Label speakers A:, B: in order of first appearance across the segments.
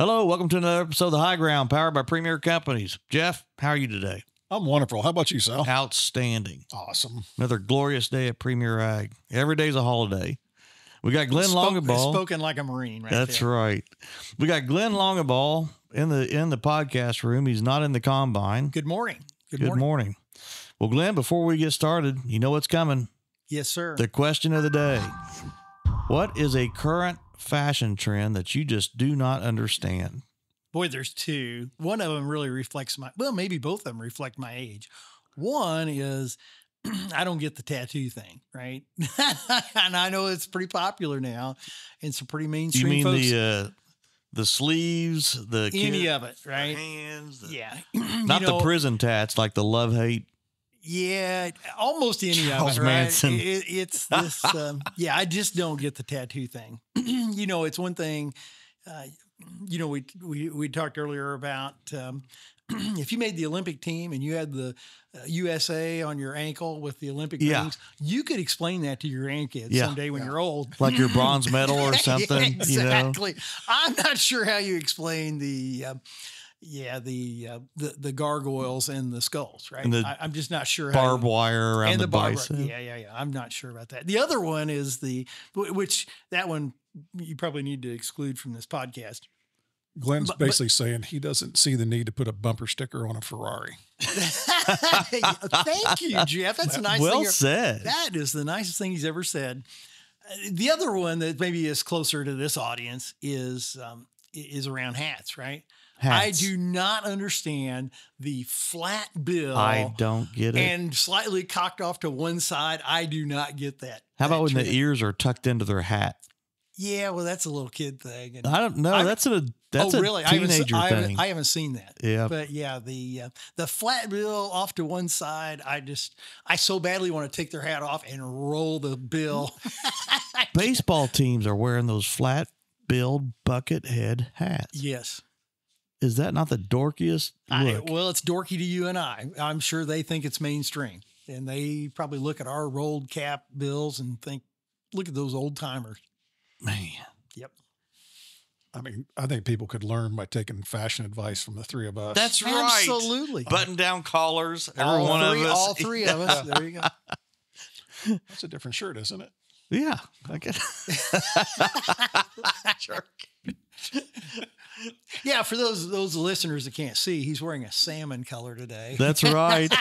A: Hello, welcome to another episode of The High Ground, powered by Premier Companies. Jeff, how are you today?
B: I'm wonderful. How about you, Sal?
A: Outstanding.
B: Awesome.
A: Another glorious day at Premier Ag. Every day's a holiday. We got Glenn Longabaugh.
C: Spoken like a Marine, right?
A: That's
C: there.
A: right. We got Glenn Longabaugh in the podcast room. He's not in the combine.
C: Good morning.
A: Good morning. Well, Glenn, before we get started, you know what's coming.
C: Yes, sir.
A: The question of the day. What is a current fashion trend that you just do not understand?
C: Boy, there's two. One of them really reflects maybe both of them reflect my age. One is I don't get the tattoo thing, right? And I know it's pretty popular now and some pretty mainstream
A: You mean
C: folks.
A: the sleeves,
C: Any of it, right?
A: hands,
C: Yeah.
A: not the prison tats like the love-hate.
C: Yeah, almost any
A: Charles
C: of it, right?
A: Manson.
C: It's this, I just don't get the tattoo thing. It's one thing, we talked earlier about if you made the Olympic team and you had the USA on your ankle with the Olympic rings, you could explain that to your grandkids someday when you're old.
A: Like your bronze medal or something.
C: Exactly. I'm not sure how you explain the gargoyles and the skulls, right?
A: And
C: I'm just not sure.
A: Barbed wire around the bicep.
C: Yeah. I'm not sure about that. The other one is which that one you probably need to exclude from this podcast.
B: Glenn's basically saying he doesn't see the need to put a bumper sticker on a Ferrari.
C: Thank you, Jeff. That's a nice
A: well
C: thing.
A: said.
C: That is the nicest thing he's ever said. The other one that maybe is closer to this audience is around hats, right?
A: Hats.
C: I do not understand the flat bill.
A: I don't get it.
C: And slightly cocked off to one side. I do not get that.
A: How about when
C: trend.
A: the ears are tucked into their hat?
C: Yeah, well, that's a little kid thing. And
A: I don't know. That's a teenager thing.
C: I haven't seen that.
A: Yeah.
C: But yeah, the flat bill off to one side, I so badly want to take their hat off and roll the bill.
A: Baseball teams are wearing those flat-billed bucket head hats.
C: Yes.
A: Is that not the dorkiest look?
C: Well, it's dorky to you and I. I'm sure they think it's mainstream. And they probably look at our rolled cap bills and think, look at those old timers.
A: Man.
C: Yep.
B: I mean, I think people could learn by taking fashion advice from the three of us.
A: That's right.
C: Absolutely.
A: Button-down collars.
C: All three of us. There you go.
B: That's a different shirt, isn't it?
A: Yeah. I guess.
C: Jerk. Yeah, for those listeners that can't see, he's wearing a salmon color today.
A: That's right.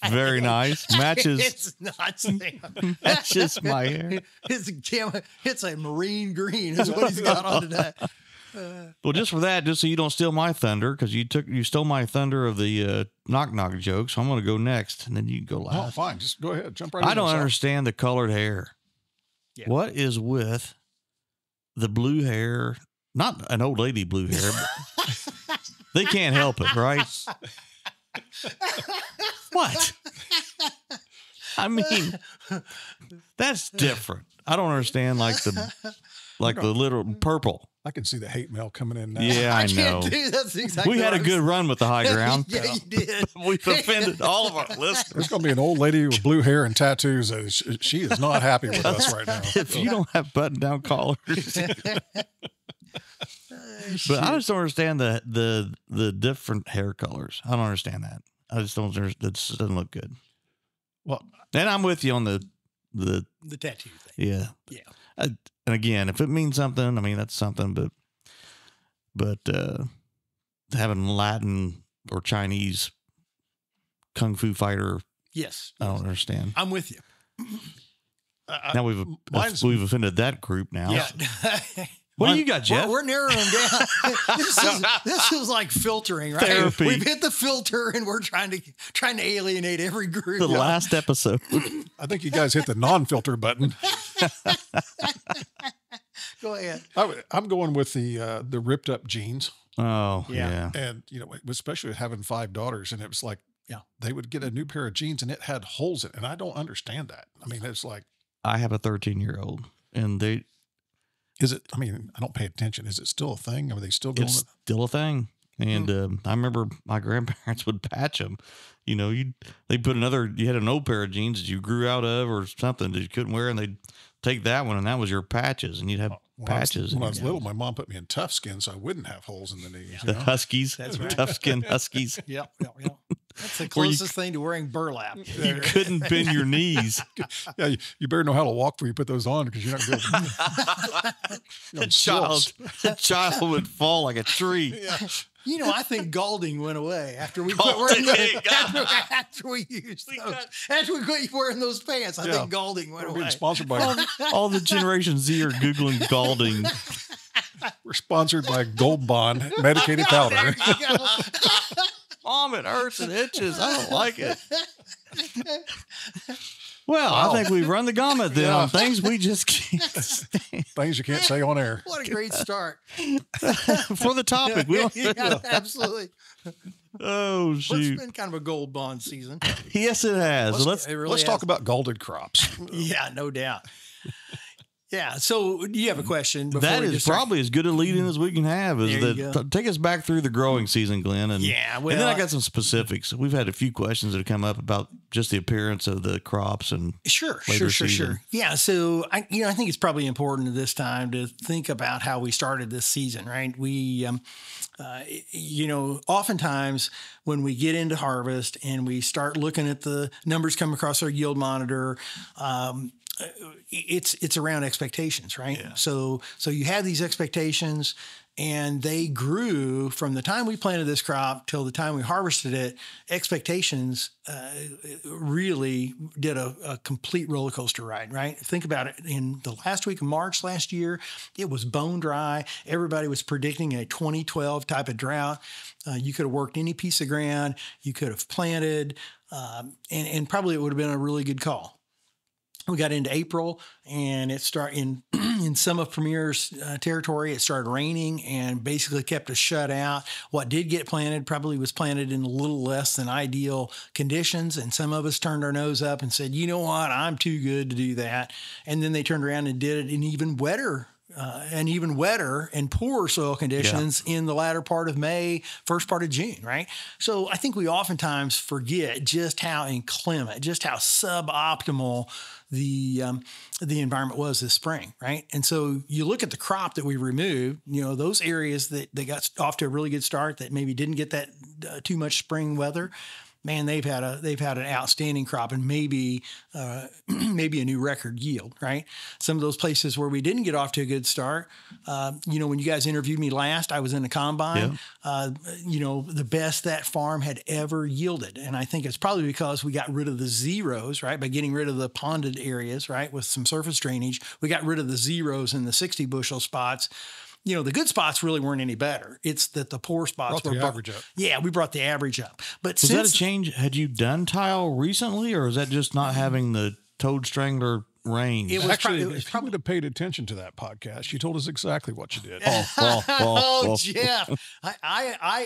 A: Very nice. Matches.
C: It's not salmon.
A: Matches my hair.
C: It's a marine green is what he's got on today.
A: Well, just so you don't steal my thunder, because you stole my thunder of the knock joke, so I'm going to go next, and then you can go last.
B: Oh, fine. Just go ahead. Jump right in.
A: I don't understand the colored hair.
C: Yeah.
A: What is with the blue hair? Not an old lady blue hair, but they can't help it, right? What? I mean, that's different. I don't understand the little purple.
B: I can see the hate mail coming in now.
A: Yeah, I know.
C: That's exactly
A: We had a good run with the high ground.
C: Yeah, you did.
A: We've offended all of our listeners.
B: There's going to be an old lady with blue hair and tattoos. She is not happy with us right now.
A: If you don't have button-down collars. But I just don't understand the different hair colors. I don't understand that. I just don't understand. That just doesn't look good.
B: Well,
A: and I'm with you on the
C: tattoo thing.
A: Yeah.
C: Yeah.
A: And again, if it means something, I mean, that's something, but having Latin or Chinese kung fu fighter.
C: Yes.
A: I don't understand.
C: I'm with you.
A: Now we've offended that group now.
C: Yeah.
A: What do you got, Jeff?
C: We're narrowing down. This is like filtering, right?
A: Therapy.
C: We've hit the filter and we're trying to alienate every group.
A: The last episode.
B: I think you guys hit the non-filter button.
C: Go ahead.
B: I'm going with the ripped up jeans.
A: Oh, yeah.
B: And, especially having 5 daughters, and it was like, they would get a new pair of jeans and it had holes in it. And I don't understand that. I mean, it's like.
A: I have a 13-year-old and
B: Is it? I mean, I don't pay attention. Is it still a thing? Are they still going?
A: It's still a thing. And I remember my grandparents would patch them. They put you had an old pair of jeans that you grew out of or something that you couldn't wear, and they'd take that one, and that was your patches. And you'd have patches.
B: When I was little, my mom put me in tough skin so I wouldn't have holes in the knees.
A: The Huskies.
C: That's right.
A: Tough skin Huskies.
C: Yep. That's the closest thing to wearing burlap.
A: You couldn't bend your knees.
B: Yeah, you better know how to walk before you put those on because you're not going to be able to.
A: The child would fall like a tree.
B: Yeah.
C: I think Galding went away after we quit wearing after we quit wearing those pants. I think Galding went
B: We're
C: away.
B: being sponsored by
A: All the Generation Z are Googling Galding.
B: We're sponsored by Gold Bond medicated powder.
A: Mom, it hurts and itches. I don't like it. Well, I think we've run the gamut then on things we just can't stand.
B: Things you can't say on air.
C: What a great start.
A: For the topic.
C: Absolutely.
A: Oh,
C: It's
A: shoot.
C: been kind of a gold bond season.
A: Yes, it has.
B: Let's talk about golden crops.
C: Yeah, no doubt. Yeah. So do you have a question?
A: That is probably as good a lead in as we can have. Is
C: There you
A: that take us back through the growing season, Glenn? And,
C: Yeah,
A: and then I got some specifics. We've had a few questions that have come up about just the appearance of the crops and
C: Sure.
A: season.
C: Yeah. So I think it's probably important at this time to think about how we started this season, right? We, oftentimes when we get into harvest and we start looking at the numbers come across our yield monitor, it's around expectations, right? Yeah. So you have these expectations, and they grew from the time we planted this crop till the time we harvested it. Expectations really did a complete roller coaster ride, right? Think about it. In the last week of March last year, it was bone dry. Everybody was predicting a 2012 type of drought. You could have worked any piece of ground. You could have planted, and probably it would have been a really good call. We got into April, and it started in some of Premier's territory. It started raining and basically kept us shut out. What did get planted probably was planted in a little less than ideal conditions, and some of us turned our nose up and said, "You know what? I'm too good to do that." And then they turned around and did it in even wetter and poorer soil conditions in the latter part of May, first part of June, right? So I think we oftentimes forget just how inclement, just how suboptimal the environment was this spring, right? And so you look at the crop that we removed, those areas that they got off to a really good start that maybe didn't get that too much spring weather. Man, they've had an outstanding crop and maybe a new record yield, right? Some of those places where we didn't get off to a good start, when you guys interviewed me last, I was in the combine. Yeah. The best that farm had ever yielded, and I think it's probably because we got rid of the zeros, right? By getting rid of the ponded areas, right, with some surface drainage, we got rid of the zeros in the 60 bushel spots. The good spots really weren't any better. It's that the poor spots
B: brought the average up.
C: Yeah, we brought the average up. But
A: was that a change? Had you done tile recently, or is that just not having the toad strangler range?
B: If you would have paid attention to that podcast, you told us exactly what you did.
C: Jeff,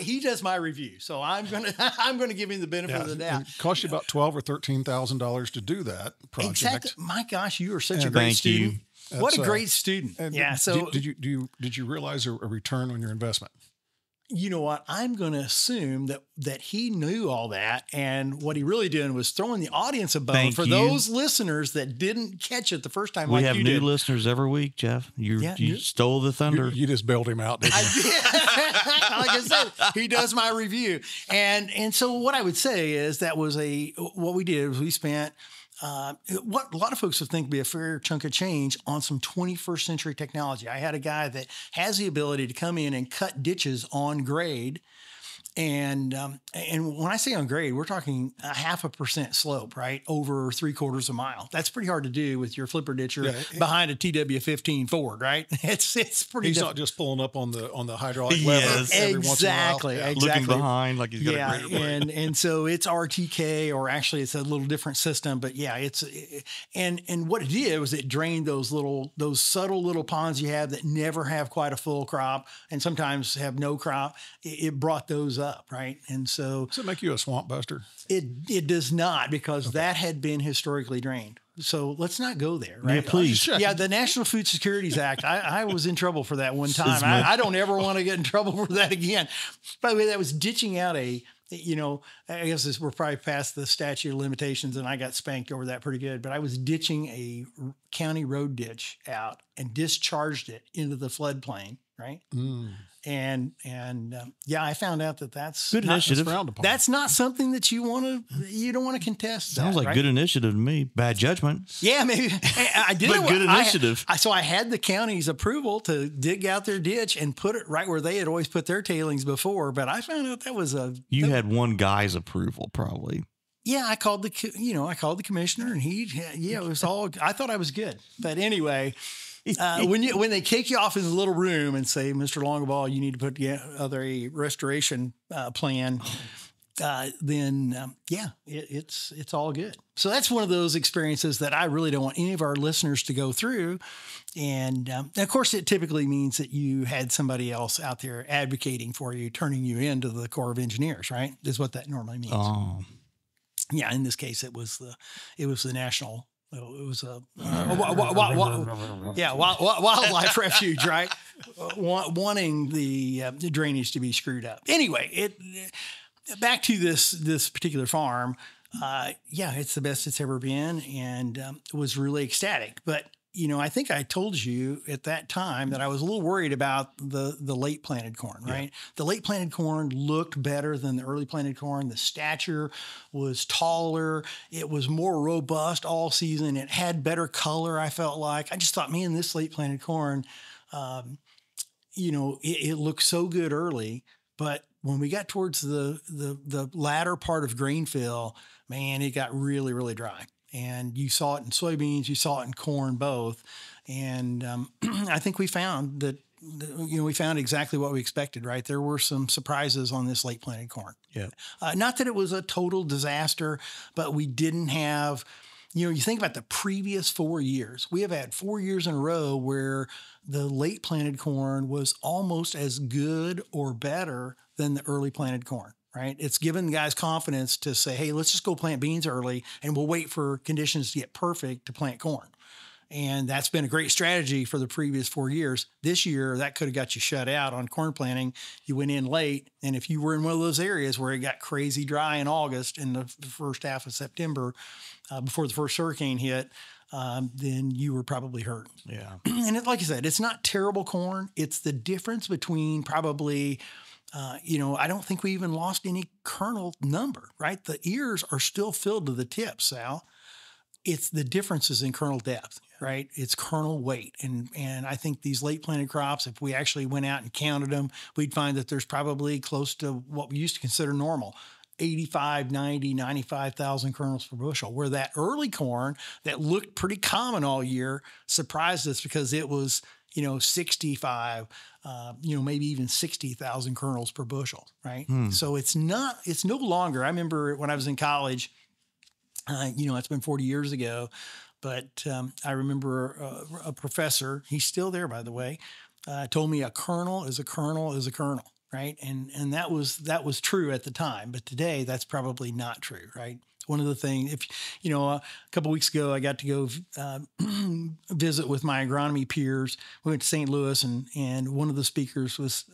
C: he does my review, so I'm gonna give him the benefit of the doubt.
B: It cost you about $12,000 or $13,000 to do that project.
C: Exactly. My gosh, you are such a great student.
A: You.
C: What a great student. Yeah. So
B: did you realize a return on your investment?
C: You know what? I'm going to assume that he knew all that, and what he really did was throwing the audience a bone for those listeners that didn't catch it the first time.
A: We have new listeners every week, Jeff. You stole the thunder.
B: You just bailed him out, didn't you?
C: I did. Like I said, he does my review, and so what I would say is that was what we did was we spent. What a lot of folks would think would be a fair chunk of change on some 21st century technology. I had a guy that has the ability to come in and cut ditches on grade. And when I say on grade, we're talking 0.5% slope, right? Over 3/4 mile. That's pretty hard to do with your flipper ditcher behind a TW15 Ford, right? It's pretty.
B: He's not just pulling up on the hydraulic lever every once in a while.
C: Exactly.
A: Looking behind like he's got a greater blade.
C: And so it's RTK, or actually it's a little different system, but yeah, and what it did was it drained those subtle little ponds you have that never have quite a full crop and sometimes have no crop. It brought those up, right? And so
B: does it make you a swamp buster?
C: It does not, because that had been historically drained. So let's not go there, right?
A: Yeah, please.
C: Yeah, the National Food Securities Act. I was in trouble for that one time. I don't ever want to get in trouble for that again. By the way, that was ditching out a I guess we're probably past the statute of limitations, and I got spanked over that pretty good. But I was ditching a county road ditch out and discharged it into the floodplain, right? And I found out that's
A: good initiative.
C: That's not something that you don't want to contest.
A: Sounds like
C: right?
A: Good initiative to me. Bad judgment.
C: Yeah, maybe I did.
A: But good initiative.
C: So I had the county's approval to dig out their ditch and put it right where they had always put their tailings before. But I found out that was
A: you had one guy's approval, probably.
C: Yeah, I called the commissioner, and it was all. I thought I was good, but anyway. When they take you off in the little room and say, Mr. Longabaugh, you need to put together a restoration plan, then it's all good. So that's one of those experiences that I really don't want any of our listeners to go through. And of course, it typically means that you had somebody else out there advocating for you, turning you into the Corps of Engineers, right? Is what that normally means.
A: Oh.
C: Yeah, in this case, it was the national. It was a wildlife refuge, right? Wanting the drainage to be screwed up. Anyway, back to this particular farm. It's the best it's ever been, and was really ecstatic. But I think I told you at that time that I was a little worried about the late planted corn, right? Yeah. The late planted corn looked better than the early planted corn. The stature was taller. It was more robust all season. It had better color, I felt like. I just thought, man, this late planted corn, it looked so good early. But when we got towards the latter part of grain fill, man, it got really, really dry. And you saw it in soybeans, you saw it in corn, both. And I think we found that, we found exactly what we expected, right? There were some surprises on this late planted corn.
A: Yeah.
C: Not that it was a total disaster, but we didn't have, you think about the previous 4 years. We have had 4 years in a row where the late planted corn was almost as good or better than the early planted corn. Right. It's given guys confidence to say, hey, let's just go plant beans early and we'll wait for conditions to get perfect to plant corn. And that's been a great strategy for the previous 4 years. This year, that could have got you shut out on corn planting. You went in late. And if you were in one of those areas where it got crazy dry in August and the first half of September, before the first hurricane hit, then you were probably hurt.
A: Yeah.
C: And like I said, it's not terrible corn. It's the difference between probably... I don't think we even lost any kernel number, right? The ears are still filled to the tip, Sal. It's the differences in kernel depth, right? It's kernel weight. And I think these late planted crops, if we actually went out and counted them, we'd find that there's probably close to what we used to consider normal, 85, 90, 95,000 kernels per bushel, where that early corn that looked pretty common all year surprised us because it was, 65, maybe even 60,000 kernels per bushel, right? So it's no longer, I remember when I was in college, it's been 40 years ago, but I remember a professor, he's still there, by the way, told me a kernel is a kernel is a kernel, right? And that was true at the time, but today that's probably not true, right? One of the things, a couple of weeks ago, I got to go visit with my agronomy peers. We went to St. Louis, and one of the speakers was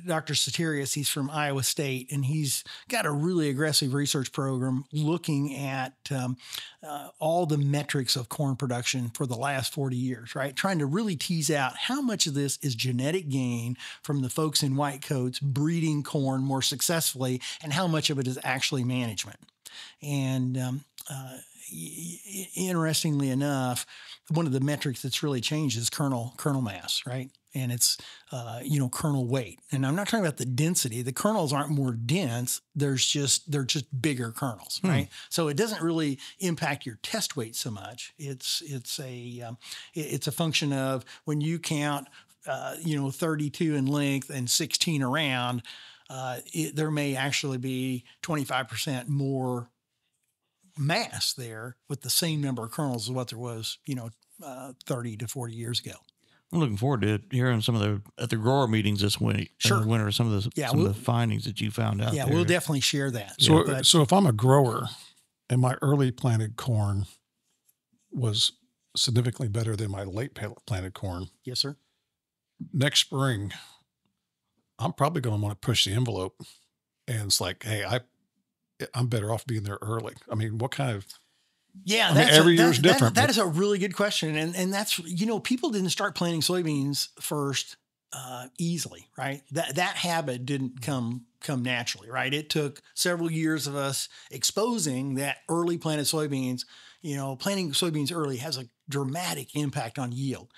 C: Dr. Satirius. He's from Iowa State, and he's got a really aggressive research program looking at all the metrics of corn production for the last 40 years, right? Trying to really tease out how much of this is genetic gain from the folks in white coats breeding corn more successfully, and how much of it is actually management. And interestingly enough, one of the metrics that's really changed is kernel mass, right? And it's, kernel weight. And I'm not talking about the density. The kernels aren't more dense. They're just bigger kernels, right? So it doesn't really impact your test weight so much. It's a function of when you count, 32 in length and 16 around, there may actually be 25% more mass there with the same number of kernels as what there was, 30 to 40 years ago.
A: I'm looking forward to hearing at the grower meetings this winter, some of the findings that you found out.
C: Yeah,
A: there.
C: We'll definitely share that.
B: So if I'm a grower and my early planted corn was significantly better than my late planted corn.
C: Yes, sir.
B: Next spring, I'm probably going to want to push the envelope and it's like, hey, I'm better off being there early. I mean, what kind of
C: Yeah,
B: I mean, every year's different.
C: That is a really good question, and that's people didn't start planting soybeans first easily, right? That habit didn't come naturally, right? It took several years of us exposing that early planted soybeans. Planting soybeans early has a dramatic impact on yield.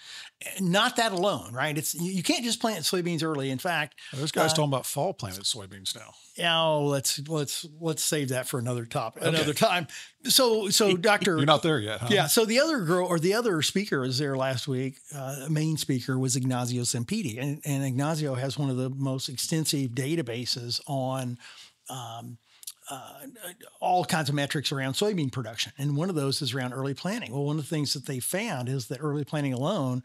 C: Not that alone, right? You can't just plant soybeans early. In fact,
B: there's guys talking about fall planted soybeans now.
C: Yeah, let's save that for another topic, another time. So Doctor,
B: you're not there yet, huh?
C: Yeah. So the other speaker was there last week. Main speaker was Ignacio Sempiti, and Ignacio has one of the most extensive databases on all kinds of metrics around soybean production. And one of those is around early planting. Well, one of the things that they found is that early planting alone,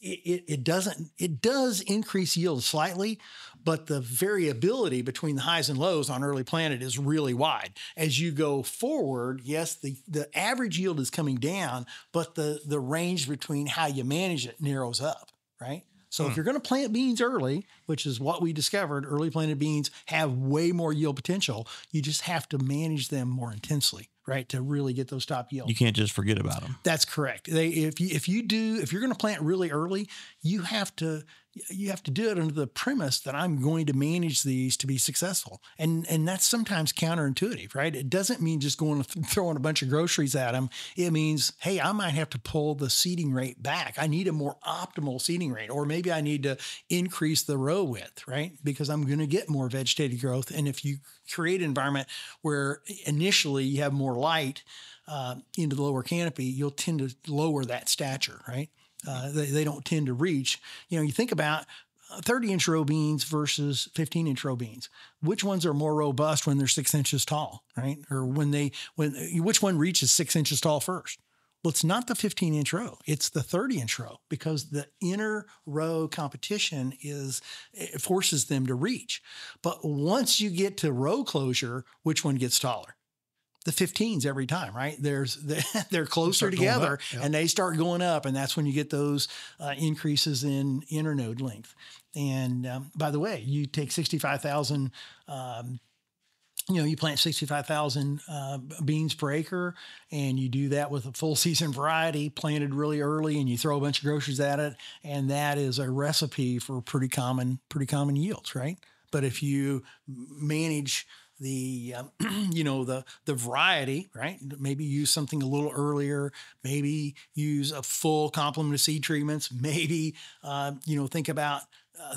C: it does increase yield slightly, but the variability between the highs and lows on early planted is really wide. As you go forward, yes, the average yield is coming down, but the range between how you manage it narrows up, right? So if you're going to plant beans early, which is what we discovered, early planted beans have way more yield potential. You just have to manage them more intensely, right, to really get those top yields.
A: You can't just forget about them.
C: That's correct. If you're going to plant really early, you have to do it under the premise that I'm going to manage these to be successful. And that's sometimes counterintuitive, right? It doesn't mean just going and throwing a bunch of groceries at them. It means, hey, I might have to pull the seeding rate back. I need a more optimal seeding rate, or maybe I need to increase the row width, right? Because I'm going to get more vegetative growth. And if you create an environment where initially you have more light into the lower canopy, you'll tend to lower that stature, right? They don't tend to reach. You think about 30-inch row beans versus 15-inch row beans. Which ones are more robust when they're 6 inches tall, right? Or which one reaches 6 inches tall first? Well, it's not the 15-inch row. It's the 30-inch row, because the inner row competition it forces them to reach. But once you get to row closure, which one gets taller? The 15s every time, right? They're closer together,
B: yep.
C: And they start going up, and that's when you get those increases in internode length. And by the way, you take 65,000, you plant 65,000 beans per acre, and you do that with a full season variety planted really early, and you throw a bunch of groceries at it, and that is a recipe for pretty common yields, right? But if you manage the variety, right? Maybe use something a little earlier, maybe use a full complement of seed treatments, maybe, think about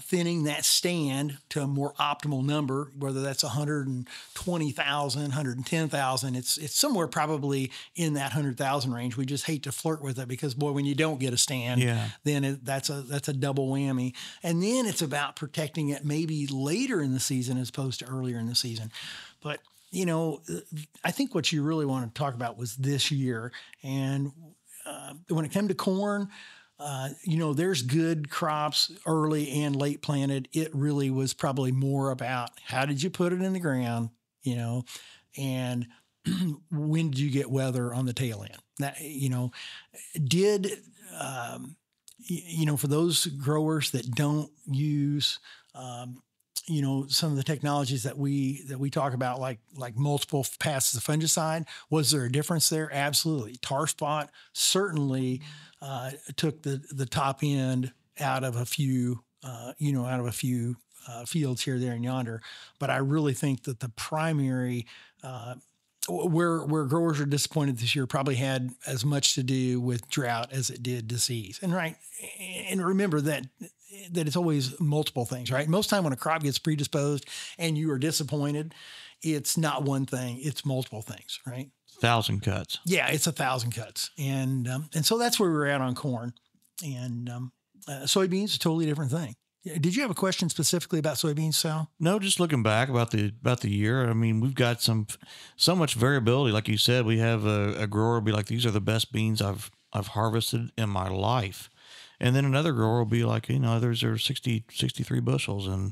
C: thinning that stand to a more optimal number, whether that's 120,000, 110,000. It's somewhere probably in that 100,000 range. We just hate to flirt with it because, boy, when you don't get a stand, then that's a double whammy. And then it's about protecting it maybe later in the season as opposed to earlier in the season. But, I think what you really want to talk about was this year. And when it came to corn, there's good crops early and late planted. It really was probably more about how did you put it in the ground, and when did you get weather on the tail end? That, for those growers that don't use, some of the technologies that we talk about, like multiple passes of fungicide, was there a difference there? Absolutely. Tar spot certainly took the top end out of a few fields here, there, and yonder. But I really think that the primary where growers are disappointed this year probably had as much to do with drought as it did disease. And remember that it's always multiple things, right? Most time when a crop gets predisposed and you are disappointed, it's not one thing, it's multiple things, right?
A: 1,000 cuts.
C: Yeah, it's 1,000 cuts. And so that's where we're at on corn. And soybeans, a totally different thing. Did you have a question specifically about soybeans, Sal?
A: No, just looking back about the year. I mean, we've got so much variability. Like you said, we have a grower be like, these are the best beans I've harvested in my life. And then another grower will be like, those are 63 bushels. And,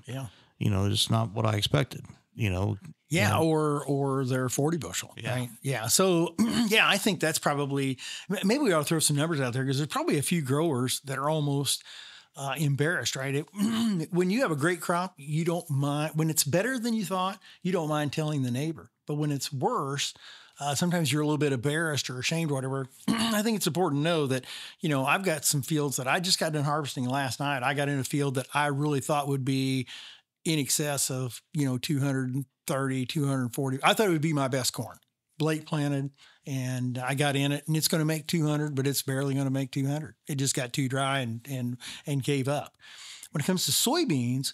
A: it's not what I expected,
C: Yeah. Or they're 40 bushel.
A: Yeah.
C: Right. Yeah. So, I think that's probably, maybe we ought to throw some numbers out there, because there's probably a few growers that are almost embarrassed, right? When you have a great crop, you don't mind. When it's better than you thought, you don't mind telling the neighbor. But when it's worse, sometimes you're a little bit embarrassed or ashamed or whatever. I think it's important to know that, I've got some fields that I just got done harvesting last night. I got in a field that I really thought would be in excess of, 230, 240. I thought it would be my best corn, blade planted, and I got in it, and it's going to make 200, but it's barely going to make 200. It just got too dry and gave up. When it comes to soybeans,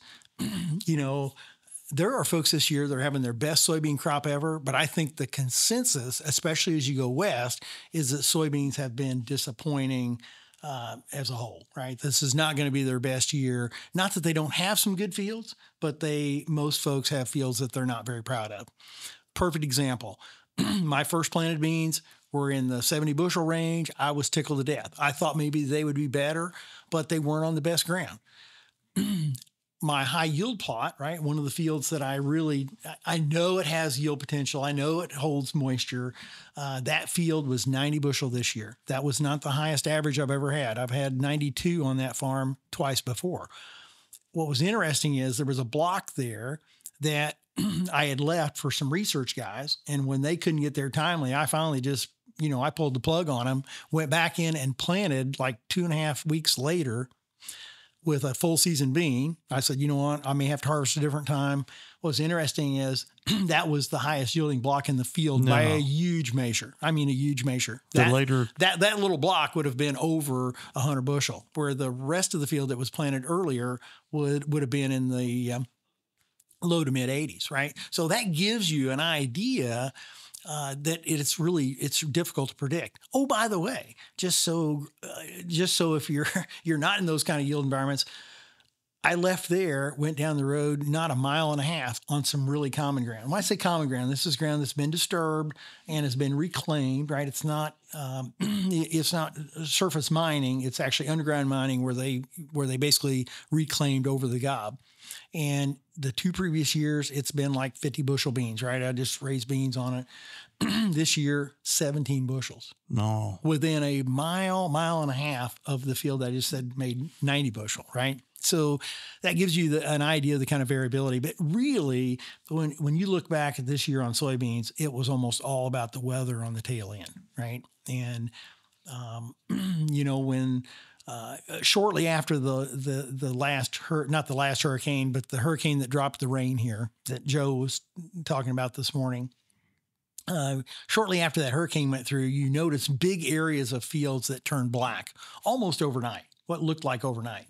C: there are folks this year that are having their best soybean crop ever, but I think the consensus, especially as you go west, is that soybeans have been disappointing as a whole, right? This is not going to be their best year. Not that they don't have some good fields, but most folks have fields that they're not very proud of. Perfect example. My first planted beans were in the 70 bushel range. I was tickled to death. I thought maybe they would be better, but they weren't on the best ground. My high yield plot, right? One of the fields that I know it has yield potential. I know it holds moisture. That field was 90 bushel this year. That was not the highest average I've ever had. I've had 92 on that farm twice before. What was interesting is there was a block there that I had left for some research guys. And when they couldn't get there timely, I finally just, I pulled the plug on them, went back in and planted like 2.5 weeks later with a full season bean. I said, you know what, I may have to harvest a different time. What's interesting is that was the highest yielding block in the field by a huge measure. I mean, a huge measure. That little block would have been over 100 bushel, where the rest of the field that was planted earlier would have been in the low to mid 80s, right? So that gives you an idea that it's difficult to predict. Oh, by the way, just so if you're not in those kind of yield environments, I left there, went down the road, not 1.5 miles on some really common ground. When I say common ground, this is ground that's been disturbed and has been reclaimed, right? It's not surface mining. It's actually underground mining where they basically reclaimed over the gob. And the 2 previous years, it's been like 50 bushel beans, right? I just raised beans on it. This year, 17 bushels.
A: No.
C: Within a mile and a half of the field I just said made 90 bushel, right? So that gives you an idea of the kind of variability. But really, when you look back at this year on soybeans, it was almost all about the weather on the tail end, right? And, when shortly after the last not the last hurricane, but the hurricane that dropped the rain here that Joe was talking about this morning, shortly after that hurricane went through, you notice big areas of fields that turned black almost overnight, what looked like overnight.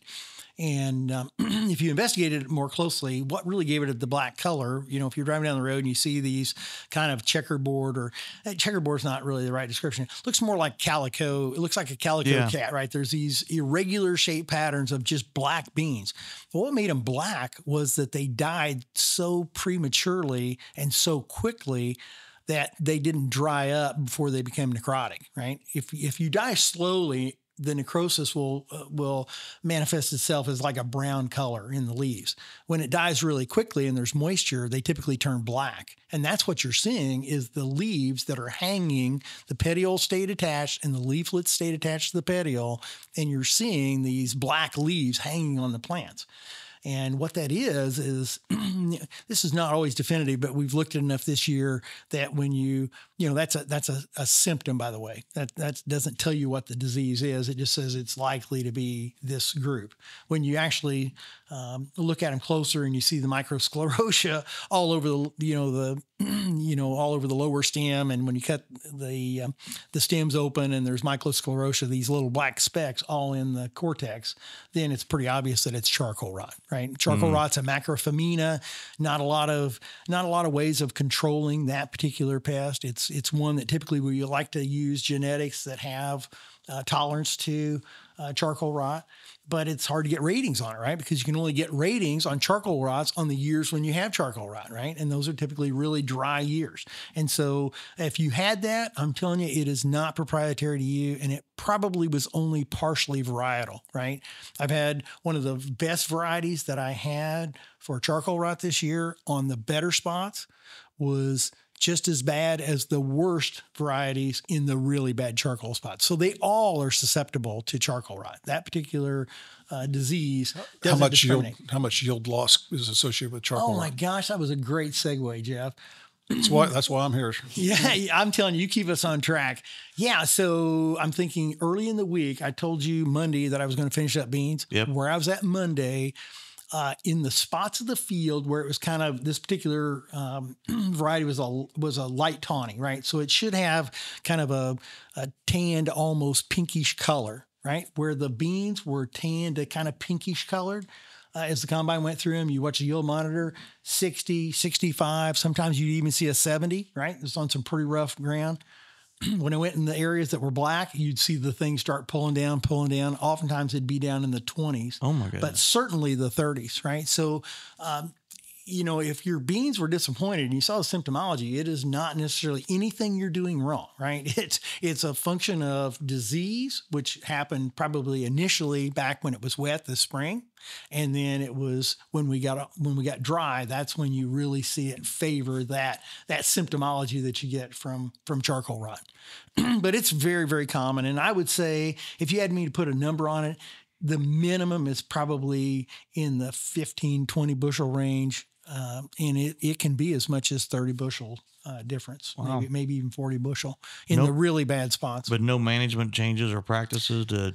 C: And if you investigated it more closely, what really gave it the black color, if you're driving down the road and you see these kind of checkerboard's not really the right description. It looks more like calico. It looks like a calico cat, right? There's these irregular shape patterns of just black beans. But what made them black was that they died so prematurely and so quickly that they didn't dry up before they became necrotic, right? If you die slowly, the necrosis will manifest itself as like a brown color in the leaves. When it dies really quickly and there's moisture, they typically turn black. And that's what you're seeing is the leaves that are hanging, the petiole stayed attached and the leaflets stayed attached to the petiole. And you're seeing these black leaves hanging on the plants. And what that is this is not always definitive, but we've looked at enough this year that when that's a symptom, by the way. That doesn't tell you what the disease is. It just says it's likely to be this group. When you actually look at them closer and you see the microsclerotia all over all over the lower stem, and when you cut the stems open and there's microsclerotia, these little black specks all in the cortex, then it's pretty obvious that it's charcoal rot, right? Charcoal rot's a macrophamina. Not a lot of ways of controlling that particular pest. It's one that typically we like to use genetics that have tolerance to charcoal rot, but it's hard to get ratings on it, right? Because you can only get ratings on charcoal rots on the years when you have charcoal rot, right? And those are typically really dry years. And so if you had that, I'm telling you, it is not proprietary to you, and it probably was only partially varietal, right? I've had one of the best varieties that I had for charcoal rot this year on the better spots was just as bad as the worst varieties in the really bad charcoal spots. So they all are susceptible to charcoal rot. That particular disease doesn't discriminate.
B: How much yield loss is associated with charcoal
C: Oh my
B: rot?
C: gosh, that was a great segue, Jeff.
B: That's why I'm here.
C: Yeah, I'm telling you, you keep us on track. Yeah, so I'm thinking early in the week, I told you Monday that I was going to finish up beans.
A: Yep.
C: Where I was at Monday, in the spots of the field where it was kind of this particular variety was a light tawny, right? So it should have kind of a tanned, almost pinkish color, right? Where the beans were tanned to kind of pinkish colored. As the combine went through them, you watch the yield monitor, 60, 65, sometimes you'd even see a 70, right? It's on some pretty rough ground. When it went in the areas that were black, you'd see the thing start pulling down. Oftentimes it'd be down in the 20s.
A: Oh my goodness.
C: But certainly the 30s, right? So, if your beans were disappointed and you saw the symptomology, it is not necessarily anything you're doing wrong, right? It's a function of disease, which happened probably initially back when it was wet this spring. And then it was when we got dry, that's when you really see it favor that symptomology that you get from charcoal rot. But it's very, very common. And I would say if you had me to put a number on it, the minimum is probably in the 15, 20 bushel range. And it can be as much as 30 bushel difference,
A: Wow.
C: maybe even 40 bushel in the really bad spots.
A: But no management changes or practices to.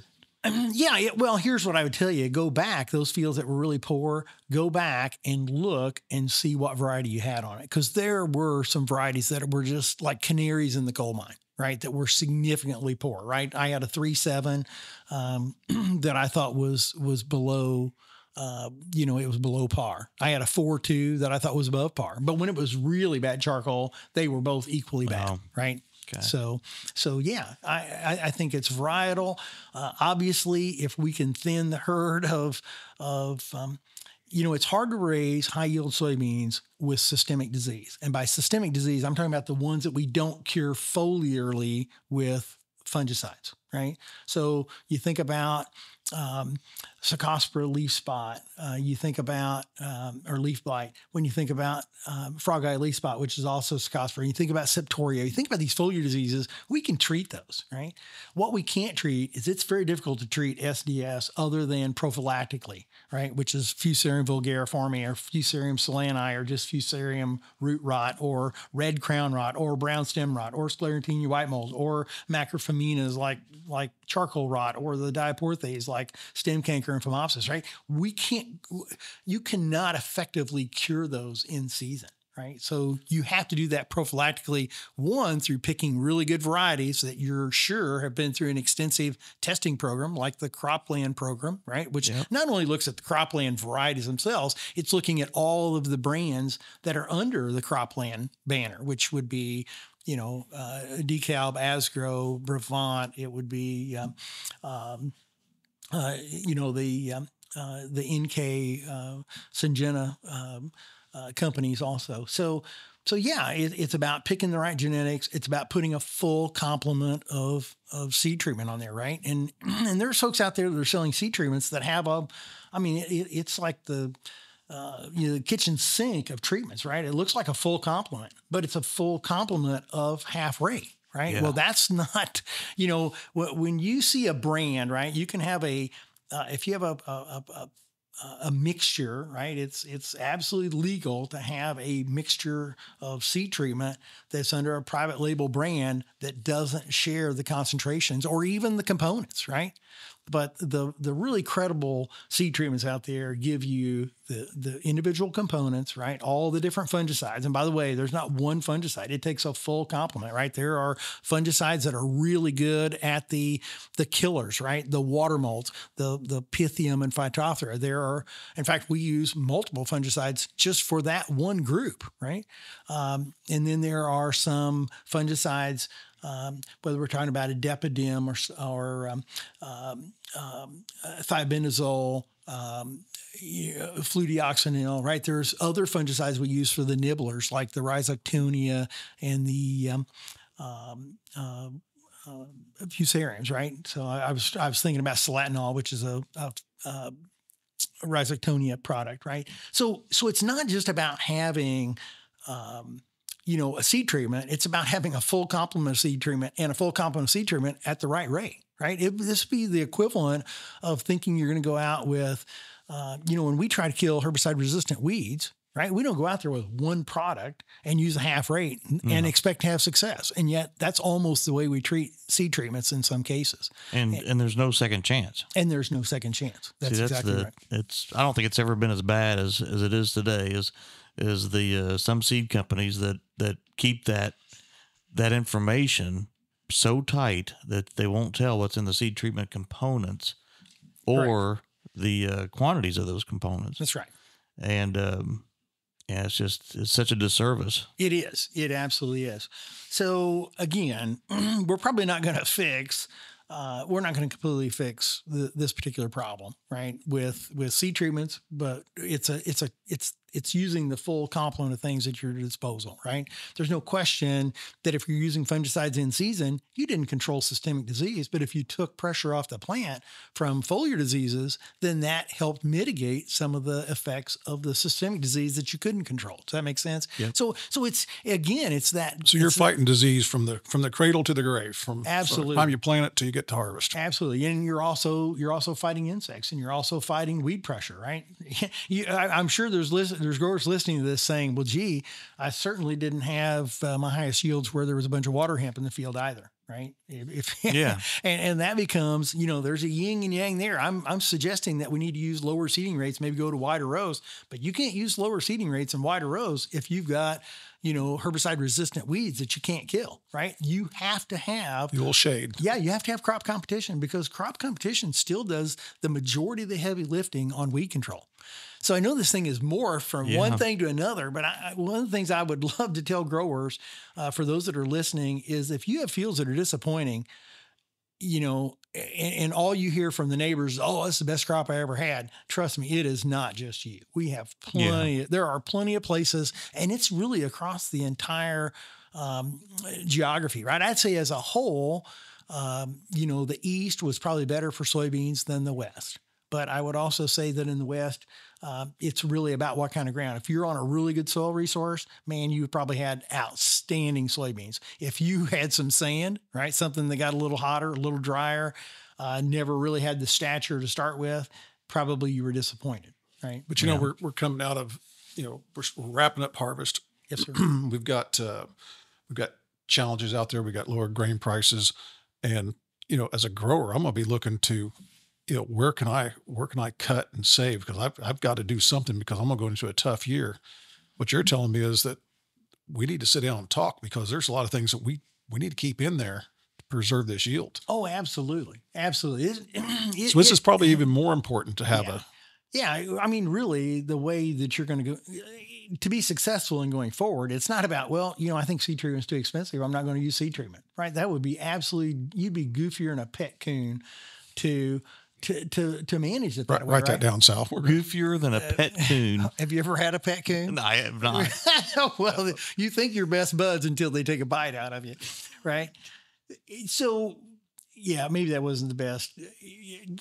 C: Well, here's what I would tell you. Go back, those fields that were really poor, go back and look and see what variety you had on it. Because there were some varieties that were just like canaries in the coal mine, right? That were significantly poor, right? I had a 3.7 that I thought was below it was below par. I had a 4.2 that I thought was above par. But when it was really bad charcoal, they were both equally bad, right? Okay. So yeah, I think it's varietal. Obviously, if we can thin the herd of it's hard to raise high yield soybeans with systemic disease. And by systemic disease, I'm talking about the ones that we don't cure foliarly with fungicides, right? So you think about Cercospora leaf spot, you think about, or leaf blight, when you think about frog eye leaf spot, which is also Cercospora, you think about Septoria, you think about these foliar diseases, we can treat those, right? What we can't treat is it's very difficult to treat SDS other than prophylactically, right? Which is Fusarium vulgariforme or Fusarium solani or just Fusarium root rot or red crown rot or brown stem rot or Sclerotinia white mold or macrophominas like charcoal rot or the diaporthes like stem canker and phomopsis, right? You cannot effectively cure those in season, right? So you have to do that prophylactically, one, through picking really good varieties that you're sure have been through an extensive testing program like the cropland program, right? Which not only looks at the cropland varieties themselves, it's looking at all of the brands that are under the cropland banner, which would be DeKalb, Asgrow, Brevant. It would be, the NK, Syngenta companies also. So yeah, it's about picking the right genetics. It's about putting a full complement of seed treatment on there, right? And there's folks out there that are selling seed treatments that have it's like the kitchen sink of treatments, right? It looks like a full complement, but it's a full complement of half rate, right? Yeah. Well, that's not, when you see a brand, right, you can have if you have a mixture, right? It's absolutely legal to have a mixture of seed treatment that's under a private label brand that doesn't share the concentrations or even the components, right? But the really credible seed treatments out there give you the individual components, right? All the different fungicides. And by the way, there's not one fungicide. It takes a full complement, right? There are fungicides that are really good at the killers, right? The water molds, the Pythium and Phytophthora. There are, in fact, we use multiple fungicides just for that one group, right? And then there are some fungicides, whether we're talking about Adepidem or thiabendazole, fludeoxonil, right? There's other fungicides we use for the nibblers, like the Rhizoctonia and the fusariums, right? So I was thinking about selatinol, which is a Rhizoctonia product, right? So it's not just about having a seed treatment, it's about having a full complement of seed treatment and a full complement of seed treatment at the right rate, right? This would be the equivalent of thinking you're going to go out with, when we try to kill herbicide-resistant weeds, right? We don't go out there with one product and use a half rate and expect to have success. And yet that's almost the way we treat seed treatments in some cases.
A: And there's no second chance.
C: And there's no second chance. That's exactly right.
A: I don't think it's ever been as bad as it is today. Is the some seed companies that keep that information so tight that they won't tell what's in the seed treatment components or the quantities of those components.
C: That's right.
A: And it's such a disservice.
C: It is. It absolutely is. So again, we're probably not going to fix. We're not going to completely fix this particular problem, right? With seed treatments, but it's using the full complement of things at your disposal, right? There's no question that if you're using fungicides in season, you didn't control systemic disease, but if you took pressure off the plant from foliar diseases, then that helped mitigate some of the effects of the systemic disease that you couldn't control. Does that make sense?
A: Yep.
C: So it's that.
B: So you're fighting disease from the cradle to the grave, from
C: absolutely
B: the time you plant it till you get to harvest.
C: Absolutely, and you're also fighting insects, and you're also fighting weed pressure, right? I'm sure there's growers listening to this saying, well, gee, I certainly didn't have my highest yields where there was a bunch of water hemp in the field either, right? And that becomes, there's a yin and yang there. I'm suggesting that we need to use lower seeding rates, maybe go to wider rows, but you can't use lower seeding rates and wider rows if you've got herbicide resistant weeds that you can't kill, right? You have to have
B: the old shade.
C: Yeah, you have to have crop competition because crop competition still does the majority of the heavy lifting on weed control. So I know this thing is morphed from one thing to another, but one of the things I would love to tell growers, for those that are listening, is if you have fields that are disappointing, and all you hear from the neighbors, oh, that's the best crop I ever had. Trust me, it is not just you. We have plenty. There are plenty of places, and it's really across the entire geography, right? I'd say as a whole, the East was probably better for soybeans than the West. But I would also say that in the West, it's really about what kind of ground. If you're on a really good soil resource, man, you probably had outstanding soybeans. If you had some sand, right, something that got a little hotter, a little drier, never really had the stature to start with, probably you were disappointed, right?
B: But we're coming out of, we're wrapping up harvest.
C: Yes, sir.
B: We've got challenges out there. We got lower grain prices, and as a grower, I'm going to be looking to, where can I cut and save? Because I've got to do something because I'm going to go into a tough year. What you're telling me is that we need to sit down and talk because there's a lot of things that we need to keep in there to preserve this yield.
C: Oh, absolutely. Absolutely.
B: So this is probably even more important to have
C: I mean, really, the way that you're going to go to be successful in going forward, it's not about, I think seed treatment's too expensive. I'm not going to use seed treatment, right? That would be you'd be goofier than a pet coon to manage it that way.
B: Write that down, Sal.
A: We're goofier than a pet coon.
C: Have you ever had a pet coon?
A: No, I have not.
C: Well, you think you're best buds until they take a bite out of you, right? So, maybe that wasn't the best.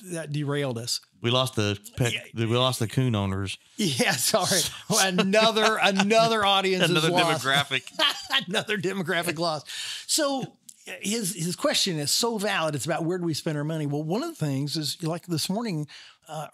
C: That derailed us.
A: We lost the coon owners.
C: Yeah, sorry. Another audience
A: another
C: is lost.
A: demographic.
C: Another demographic loss. So his question is so valid. It's about where do we spend our money? Well, one of the things is, like this morning,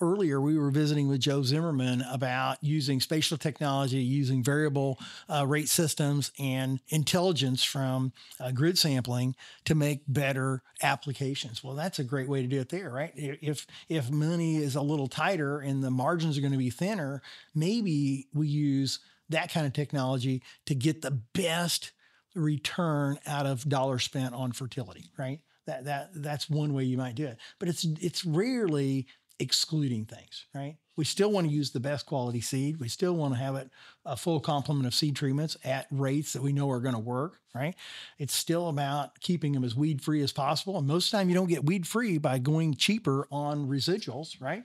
C: earlier, we were visiting with Joe Zimmerman about using spatial technology, using variable rate systems and intelligence from grid sampling to make better applications. Well, that's a great way to do it there, right? If money is a little tighter and the margins are going to be thinner, maybe we use that kind of technology to get the best return out of dollars spent on fertility, right? That's one way you might do it, but it's rarely excluding things, right? We still want to use the best quality seed. We still want to have a full complement of seed treatments at rates that we know are going to work, right? It's still about keeping them as weed free as possible. And most of the time you don't get weed free by going cheaper on residuals, right?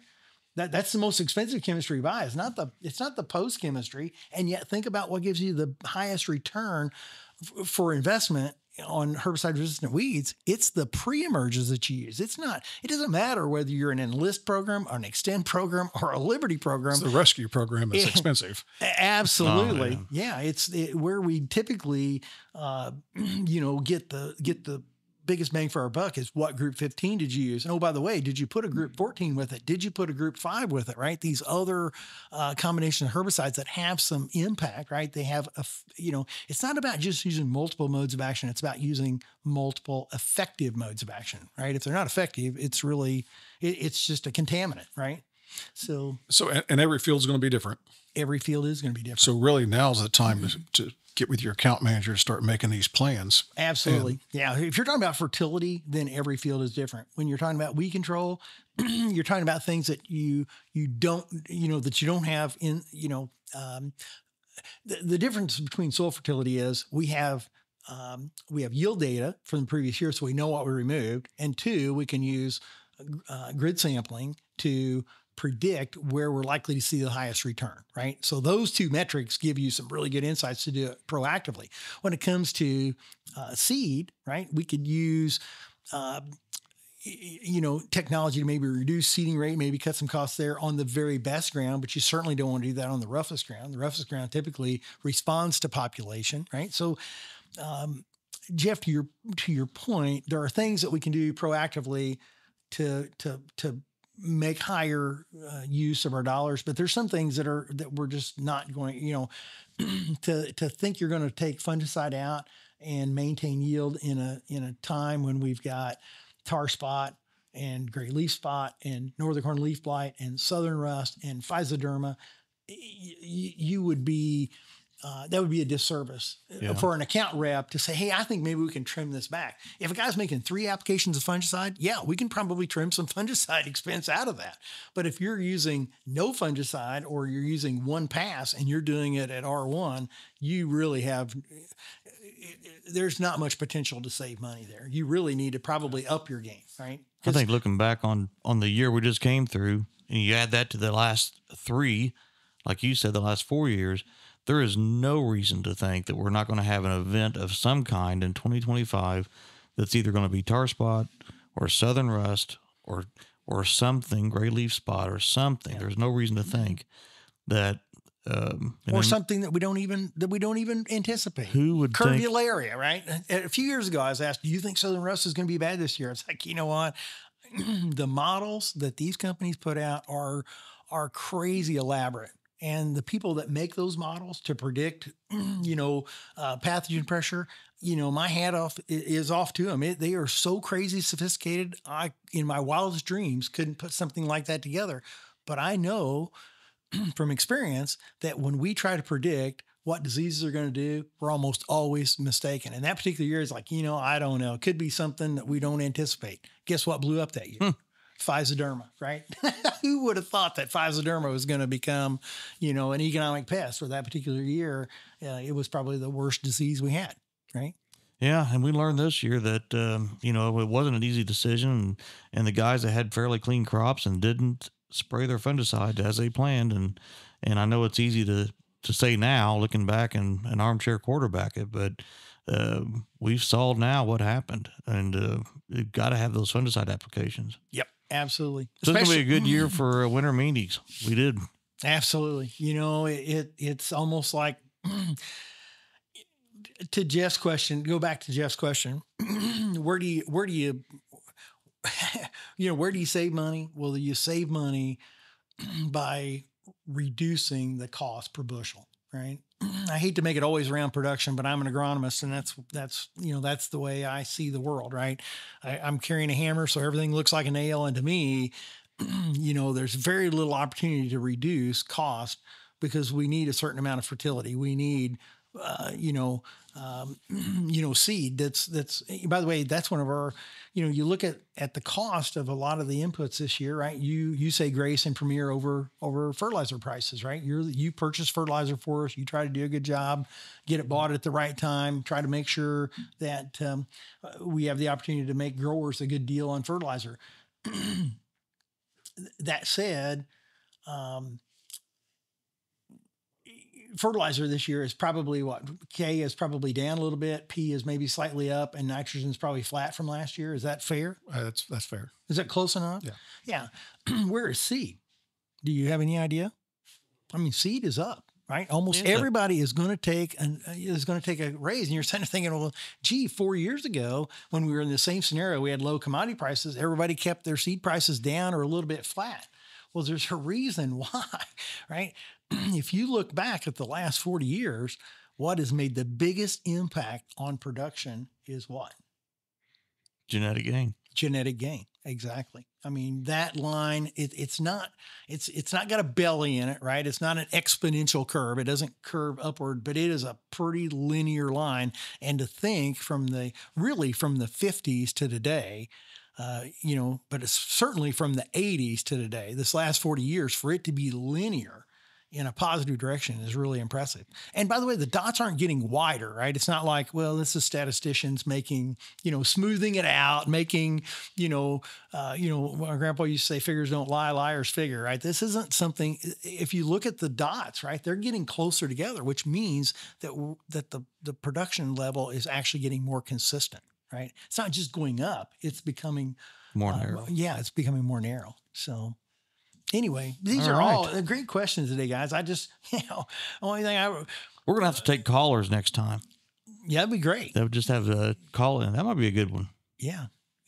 C: That's the most expensive chemistry you buy. It's not the post chemistry. And yet think about what gives you the highest return for investment on herbicide resistant weeds, it's the pre-emerges that you use. It doesn't matter whether you're in an Enlist program or an Extend program or a Liberty program.
B: It's the rescue program is expensive.
C: Absolutely.
A: Oh, yeah.
C: Yeah. It's where we typically, get the biggest bang for our buck is what group 15 did you use? And oh, by the way, did you put a group 14 with it? Did you put a group 5 with it, right? These other combination of herbicides that have some impact, right? They have, it's not about just using multiple modes of action. It's about using multiple effective modes of action, right? If they're not effective, it's really, it's just a contaminant, right? So
B: and every field is going to be different.
C: Every field is going to be different.
B: So really now's the time to get with your account manager to start making these plans.
C: Absolutely. Yeah. If you're talking about fertility, then every field is different. When you're talking about weed control, you're talking about things that you don't have in, the difference between soil fertility is we have yield data from the previous year, so we know what we removed. And 2, we can use grid sampling to predict where we're likely to see the highest return, right? So those 2 metrics give you some really good insights to do it proactively. When it comes to seed, right, we could use, technology to maybe reduce seeding rate, maybe cut some costs there on the very best ground, but you certainly don't want to do that on the roughest ground. The roughest ground typically responds to population, right? So, Jeff, to your point, there are things that we can do proactively to make higher use of our dollars, but there's some things that we're just not going, to think you're going to take fungicide out and maintain yield in a time when we've got tar spot and gray leaf spot and northern corn leaf blight and southern rust and physoderma, you would be that would be a disservice for an account rep to say, hey, I think maybe we can trim this back. If a guy's making 3 applications of fungicide, yeah, we can probably trim some fungicide expense out of that. But if you're using no fungicide or you're using 1 pass and you're doing it at R1, you really there's not much potential to save money there. You really need to probably up your game, right?
A: I think looking back on the year we just came through, and you add that to the last 3, like you said, the last 4 years, there is no reason to think that we're not going to have an event of some kind in 2025 that's either going to be tar spot or southern rust or something, gray leaf spot or something. Yeah. There's no reason to think that
C: or something that we don't even anticipate.
A: Who would
C: Curvularia, right? A few years ago, I was asked, "Do you think southern rust is going to be bad this year?" It's like, you know what? The models that these companies put out are crazy elaborate. And the people that make those models to predict, pathogen pressure, my hat is off to them. They are so crazy sophisticated. I, in my wildest dreams, couldn't put something like that together. But I know from experience that when we try to predict what diseases are going to do, we're almost always mistaken. And that particular year is like, I don't know. It could be something that we don't anticipate. Guess what blew up that year? Physoderma, right? Who would have thought that physoderma was going to become, an economic pest for that particular year? It was probably the worst disease we had, right?
A: Yeah, and we learned this year that, it wasn't an easy decision, and the guys that had fairly clean crops and didn't spray their fungicide as they planned, and I know it's easy to say now, looking back and an armchair quarterback it, but we've solved now what happened, and you've got to have those fungicide applications.
C: Yep. Absolutely.
A: So it's going to be a good year for winter meetings. We did.
C: Absolutely. It's almost like to Jeff's question, go back to Jeff's question. Where do you save money? Well, you save money by reducing the cost per bushel, right? I hate to make it always around production, but I'm an agronomist, and that's the way I see the world, right? I'm carrying a hammer, so everything looks like a nail. And to me, there's very little opportunity to reduce cost because we need a certain amount of fertility. We need, seed. That's, by the way, that's one of our, you look at the cost of a lot of the inputs this year, right? You say Grace and Premier over fertilizer prices, right? You purchase fertilizer for us. You try to do a good job, get it bought at the right time, try to make sure that we have the opportunity to make growers a good deal on fertilizer. That said, fertilizer this year is probably what? K is probably down a little bit. P is maybe slightly up, and nitrogen is probably flat from last year. Is that fair?
B: That's fair.
C: Is that close enough?
B: Yeah.
C: Yeah. Where is seed? Do you have any idea? I mean, seed is up, right? Almost everybody is going to take a raise. And you're sitting there thinking, well, gee, 4 years ago when we were in the same scenario, we had low commodity prices. Everybody kept their seed prices down or a little bit flat. Well, there's a reason why, right? If you look back at the last 40 years, what has made the biggest impact on production is what?
A: Genetic gain.
C: Genetic gain. Exactly. I mean, that line, it's not got a belly in it, right? It's not an exponential curve. It doesn't curve upward, but it is a pretty linear line. And to think from the 50s to today, but it's certainly from the 80s to today, this last 40 years, for it to be linear in a positive direction is really impressive. And by the way, the dots aren't getting wider, right? It's not like, well, this is statisticians making, smoothing it out, making, my grandpa used to say, figures don't lie, liars figure, right? This isn't something, if you look at the dots, right, they're getting closer together, which means that the production level is actually getting more consistent, right? It's not just going up, it's becoming
A: more narrow.
C: It's becoming more narrow. So anyway, these are all great questions today, guys. I just, only thing
A: we're going to have to take callers next time.
C: Yeah, that'd be great.
A: That would just have a call in. That might be a good one.
C: Yeah.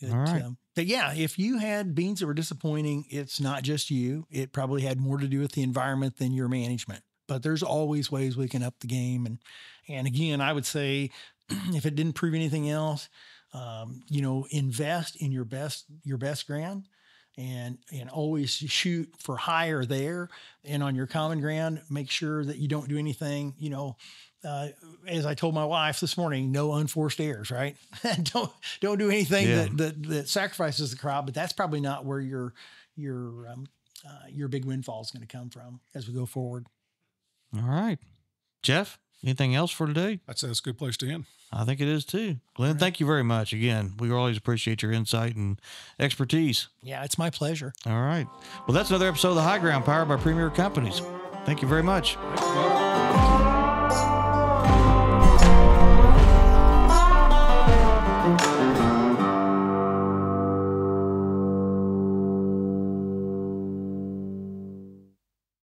A: All right.
C: But yeah, if you had beans that were disappointing, it's not just you. It probably had more to do with the environment than your management. But there's always ways we can up the game. And again, I would say if it didn't prove anything else, invest in your best ground. And always shoot for higher there. And on your common ground, make sure that you don't do anything, as I told my wife this morning, no unforced errors, right? don't do anything that sacrifices the crop, but that's probably not where your big windfall is going to come from as we go forward.
A: All right. Jeff, anything else for today?
B: I'd say that's a good place to end.
A: I think it is too. Glenn, thank you very much. Again, we always appreciate your insight and expertise.
C: Yeah, it's my pleasure.
A: All right. Well, that's another episode of The High Ground, powered by Premier Companies. Thank you very much.